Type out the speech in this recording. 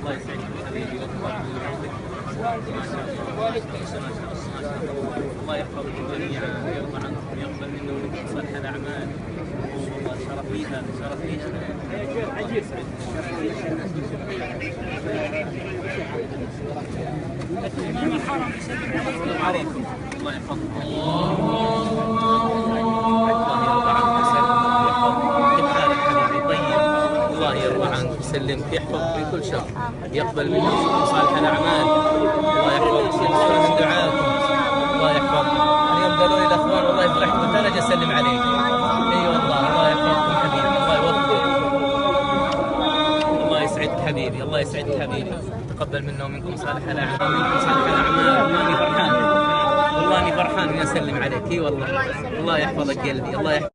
الله يسعدك حبيبي ويرفع من عمرك. ما شاء الله ما شاء الله. الله يحفظك جميعا ويرضى عنكم ويقبل منا ومنكم صالح الاعمال. والله شرف لي هذا، شرف لي هذا. عجيب. الإمام الحرم يسلم عليكم. الله يحفظكم. الله يرضى عنك ويسلمك ويحفظك من كل شر، يقبل منكم صالح الاعمال. الله يحفظك ويسلمك من دعائكم. الله يحفظك. اليوم قالوا لي الاخوان والله فرحت قلت انا اجي اسلم عليك. اي والله. الله يحفظكم حبيبي، الله يوفقك. الله يسعدك حبيبي، الله يسعدك حبيبي. تقبل منا ومنكم صالح الاعمال، منكم صالح الاعمال. ماني فرحان والله، اني فرحان اني اسلم عليك. اي والله. الله يحفظك قلبي. الله يحفظك.